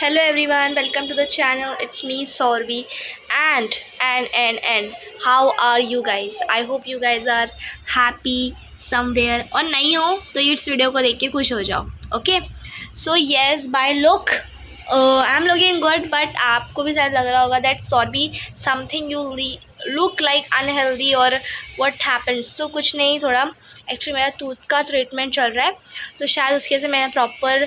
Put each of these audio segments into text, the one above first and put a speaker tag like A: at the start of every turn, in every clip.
A: Hello everyone, welcome to the channel. It's me Saurvi and how are you guys? I hope you guys are happy somewhere और नहीं हो तो इस video को देख के खुश हो जाओ. Okay so yes by look I am looking good but आपको भी शायद लग रहा होगा that sorry something you look like unhealthy और व्हाट हैपेंस. तो कुछ नहीं, थोड़ा एक्चुअली मेरा टूथ का ट्रीटमेंट चल रहा है तो शायद उसके वजह से मैं प्रॉपर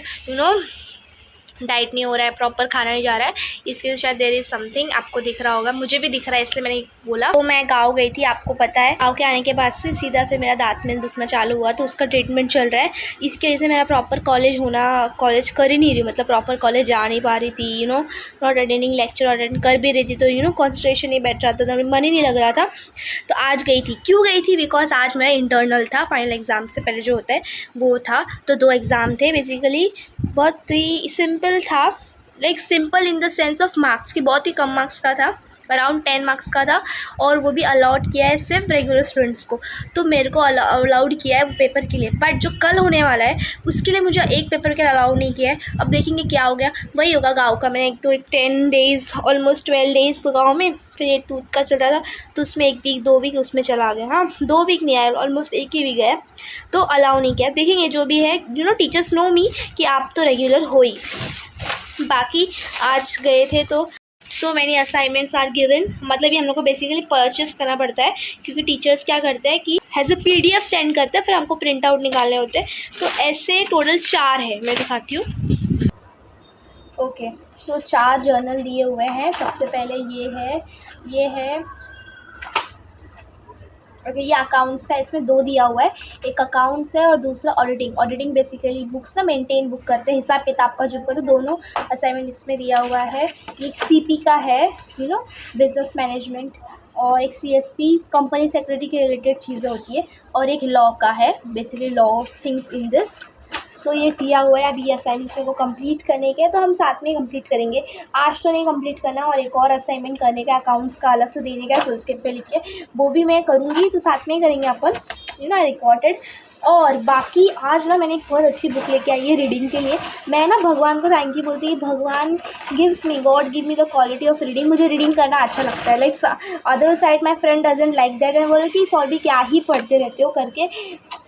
A: डाइट नहीं हो रहा है, प्रॉपर खाना नहीं जा रहा है, इसके शायद देयर इज़ समथिंग. आपको दिख रहा होगा, मुझे भी दिख रहा है इसलिए मैंने बोला. तो मैं गाँव गई थी, आपको पता है. गाँव के आने के बाद से सीधा फिर मेरा दांत में दुखना चालू हुआ तो उसका ट्रीटमेंट चल रहा है. इसकी वजह से मेरा प्रॉपर कॉलेज कर ही नहीं रही, मतलब प्रॉपर कॉलेज जा नहीं पा रही थी. नॉट अटेंडिंग लेक्चर, अटेंड कर भी रही थी तो कॉन्सेंट्रेशन नहीं बैठ रहा था, मन ही नहीं लग रहा था. तो आज गई थी. क्यों गई थी? बिकॉज आज मेरा इंटरनल था, फाइनल एग्ज़ाम से पहले जो होता है वो था. तो 2 एग्ज़ाम थे बेसिकली. बहुत ही सिंपल था, like simple in the sense of marks की बहुत ही कम मार्क्स का था, अराउंड 10 मार्क्स का था. और वो भी अलाउड किया है सिर्फ रेगुलर स्टूडेंट्स को. तो मेरे को अलाउड किया है वो पेपर के लिए, बट जो कल होने वाला है उसके लिए मुझे एक पेपर के लिए अलाउड नहीं किया है. अब देखेंगे क्या हो गया. वही होगा गाँव का. मैंने एक 10 डेज़ ऑलमोस्ट 12 डेज़ गाँव में, फिर एक टूथ का चल रहा था तो उसमें 1 वीक 2 वीक उसमें चला गया. हाँ 2 वीक नहीं आया, ऑलमोस्ट 1 ही वीक गया तो अलाउ नहीं किया. देखेंगे जो भी है. टीचर्स नो मी कि आप तो रेगुलर हो ही. बाकी आज गए थे तो so many assignments are given, मतलब ये हम लोग को बेसिकली परचेस करना पड़ता है क्योंकि टीचर्स क्या करते हैं कि हैज़ अ PDF सेंड करते हैं, फिर हमको प्रिंट आउट निकालने होते हैं. तो ऐसे टोटल 4 है, मैं दिखाती हूँ. ओके सो 4 जर्नल दिए हुए हैं. सबसे पहले ये है ओके ये अकाउंट्स का, इसमें 2 दिया हुआ है. एक अकाउंट्स है और दूसरा ऑडिटिंग बेसिकली बुक्स ना मेंटेन बुक करते हैं, हिसाब किताब का जो करते, दोनों असाइनमेंट इसमें दिया हुआ है. एक CP का है बिजनेस मैनेजमेंट, और एक CSP कंपनी सेक्रेटरी के रिलेटेड चीज़ें होती है, और एक लॉ का है basically law of things in this. So ये दिया हुआ है. अभी ये असाइनमेंट्स को कंप्लीट करने के, तो हम साथ में कंप्लीट करेंगे. आज तो नहीं कंप्लीट करना, और एक और असाइनमेंट करने का अकाउंट्स का अलग से देने का, तो उसके पे लिख के वो भी मैं करूँगी, तो साथ में ही करेंगे अपन रिकॉर्डेड. और बाकी आज ना मैंने एक बहुत अच्छी बुक लेके आई है रीडिंग के लिए. मैं ना भगवान को थैंक यू बोलती हूँ. भगवान God give me the quality of reading. मुझे रीडिंग करना अच्छा लगता है. Like other side my friend doesn't like that and बोले कि सॉरी क्या ही पढ़ते रहते हो करके.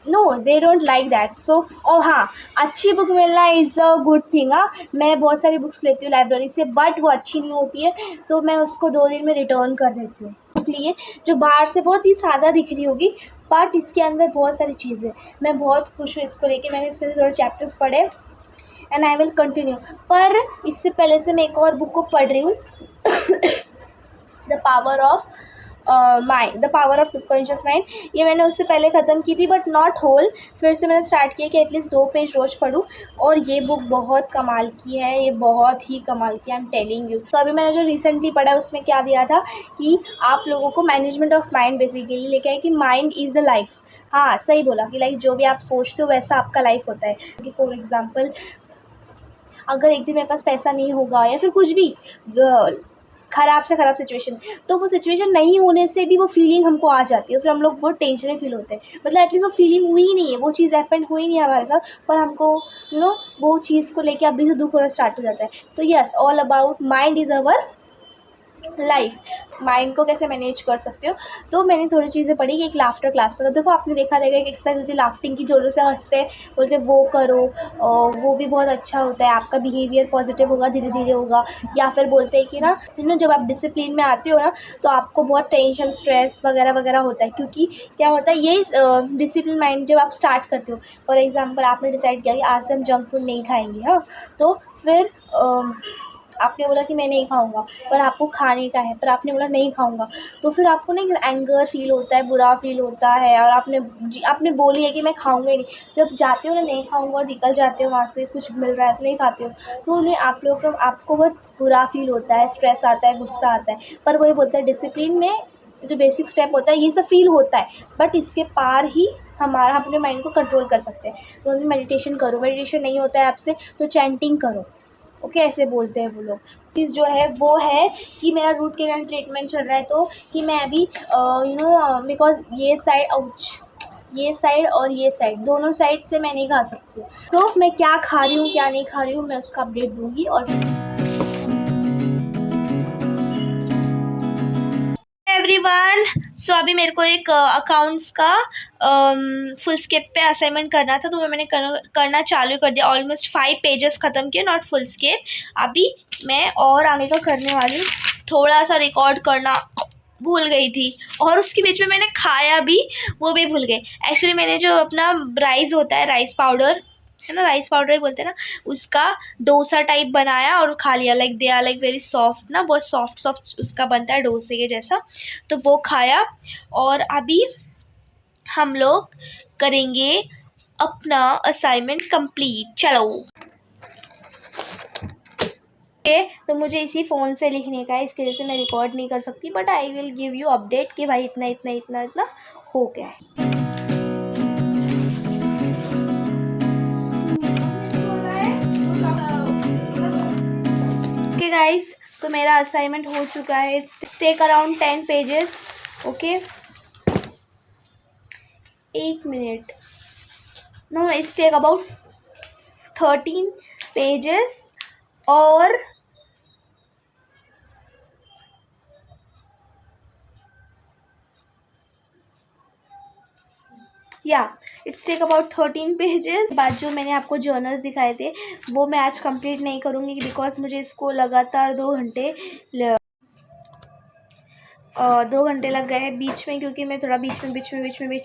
A: No they don't like that. So और हाँ, अच्छी बुक मिलना इज़ अ गुड थिंग. मैं बहुत सारी बुक्स लेती हूँ लाइब्रेरी से, बट वो अच्छी नहीं होती है तो मैं उसको 2 दिन में रिटर्न कर देती हूँ. इसलिए जो बाहर से बहुत ही सादा दिख रही होगी बट इसके अंदर बहुत सारी चीज़ें. मैं बहुत खुश हूँ इसको लेके. मैंने इसमें से थोड़े चैप्टर्स पढ़े एंड आई विल कंटिन्यू. पर इससे पहले से मैं एक और बुक को पढ़ रही हूँ, the power of mind, the power of subconscious mind. ये मैंने उससे पहले ख़त्म की थी बट नॉट होल. फिर से मैंने स्टार्ट किया कि एटलीस्ट 2 पेज रोज़ पढूं. और ये बुक बहुत कमाल की है, ये बहुत ही कमाल की, आई एम टेलिंग यू. तो अभी मैंने जो रिसेंटली पढ़ा उसमें क्या दिया था कि आप लोगों को मैनेजमेंट ऑफ माइंड बेसिकली लेके आए कि माइंड इज़ द लाइफ. हाँ सही बोला कि लाइक जो भी आप सोचते हो वैसा आपका लाइफ होता है. कि फॉर एग्जाम्पल अगर एक दिन मेरे पास पैसा नहीं होगा या फिर कुछ भी ख़राब से ख़राब सिचुएशन, तो वो सिचुएशन नहीं होने से भी वो फीलिंग हमको आ जाती है, फिर हम लोग बहुत टेंशन में फील होते हैं. मतलब एटलीस्ट वो फीलिंग हुई ही नहीं है, वो चीज़ हैपन हुई नहीं है हमारे साथ, पर हमको वो चीज़ को लेके अभी से दुख होना स्टार्ट हो जाता है. तो yes, all about mind is our life. Mind को कैसे मैनेज कर सकते हो. तो मैंने थोड़ी चीज़ें पढ़ी कि एक लाफ्टर क्लास पर, तो देखो आपने देखा रहेगा एक एक्सरसाइज होती है लाफ्टिंग की, जोरों से हंसते हैं, बोलते वो करो और वो भी बहुत अच्छा होता है, आपका बिहेवियर पॉजिटिव होगा, धीरे धीरे होगा. या फिर बोलते हैं कि जब आप डिसिप्लिन में आते हो ना तो आपको बहुत टेंशन स्ट्रेस वगैरह वगैरह होता है, क्योंकि क्या होता है ये डिसिप्लिन माइंड जब आप स्टार्ट करते हो. फॉर एग्जाम्पल आपने डिसाइड किया कि आज से हम जंक फूड नहीं खाएंगे. हाँ तो फिर आपने बोला कि मैं नहीं खाऊंगा, पर आपको खाने का है, पर आपने बोला नहीं खाऊंगा, तो फिर आपको ना एंगर फील होता है, बुरा फील होता है, और आपने बोली है कि मैं खाऊंगा ही नहीं. जब जाते हो ना नहीं खाऊंगा और निकल जाते हो वहाँ से, कुछ मिल रहा है तो नहीं खाते हो, तो उन्हें आपको बहुत बुरा फील होता है, स्ट्रेस आता है, गुस्सा आता है. पर वही बोलता है डिसिप्लिन में जो बेसिक स्टेप होता है ये सब फील होता है, बट इसके पार ही हमारा अपने माइंड को कंट्रोल कर सकते हैं. तो मेडिटेशन करो. मेडिटेशन नहीं होता है आपसे तो चैंटिंग करो. ओके ऐसे बोलते हैं वो लोग. चीज़ जो है वो है कि मेरा रूट कैनाल ट्रीटमेंट चल रहा है, तो कि मैं अभी बिकॉज ये साइड ये साइड और ये साइड, दोनों साइड से मैं नहीं खा सकती हूँ। तो मैं क्या खा रही हूँ क्या नहीं खा रही हूँ मैं उसका अपडेट दूँगी। और एवरीवन, सो अभी मेरे को एक अकाउंट्स का फुल स्केप पे असाइनमेंट करना था, तो मैंने करना चालू कर दिया। ऑलमोस्ट 5 पेजेस ख़त्म किए, नॉट फुल स्केप। अभी मैं और आगे का करने वाली हूँ। थोड़ा सा रिकॉर्ड करना भूल गई थी, और उसके बीच में मैंने खाया भी, वो भी भूल गई। एक्चुअली मैंने जो अपना राइस होता है, राइस पाउडर है ना, राइस पाउडर ही बोलते हैं ना, उसका डोसा टाइप बनाया और खा लिया। Like they are like very soft ना, बहुत सॉफ्ट सॉफ्ट उसका बनता है डोसे के जैसा, तो वो खाया। और अभी हम लोग करेंगे अपना असाइनमेंट कंप्लीट। चलो तो मुझे इसी फ़ोन से लिखने का है, इसकी वजह से मैं रिकॉर्ड नहीं कर सकती, but I will give you update कि भाई इतना इतना इतना इतना हो गया है। ओके गाइस, तो मेरा असाइनमेंट हो चुका है। It's take around 10 pages. Okay, 1 minute, no it's take about 13 pages. और या इट्स टेक अबाउट 13 पेजेस। बाद जो मैंने आपको जर्नल्स दिखाए थे वो मैं आज कंप्लीट नहीं करूँगी, बिकॉज मुझे इसको लगातार 2 घंटे लग गए हैं बीच में, क्योंकि मैं थोड़ा बीच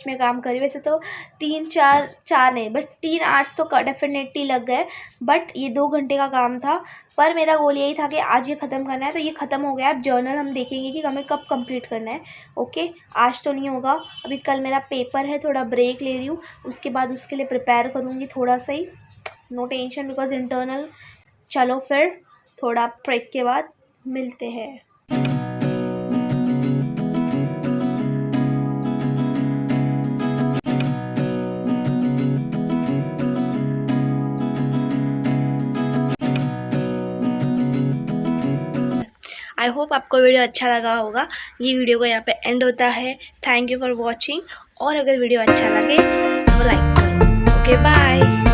A: में काम करी। वैसे तो 3 4 नहीं, बट 3 8 तो डेफिनेटली लग गए, बट ये 2 घंटे का काम था। पर मेरा गोल यही था कि आज ये ख़त्म करना है, तो ये ख़त्म हो गया। अब जर्नल हम देखेंगे कि हमें कब कंप्लीट करना है। ओके, आज तो नहीं होगा, अभी कल मेरा पेपर है, थोड़ा ब्रेक ले रही हूँ, उसके बाद उसके लिए प्रिपेयर करूँगी थोड़ा सा ही। No tension, because internal. चलो फिर थोड़ा ब्रेक के बाद मिलते हैं। आई होप आपको वीडियो अच्छा लगा होगा। ये वीडियो को यहाँ पे एंड होता है। Thank you for watching. और अगर वीडियो अच्छा लगे तो लाइक करो। Okay bye.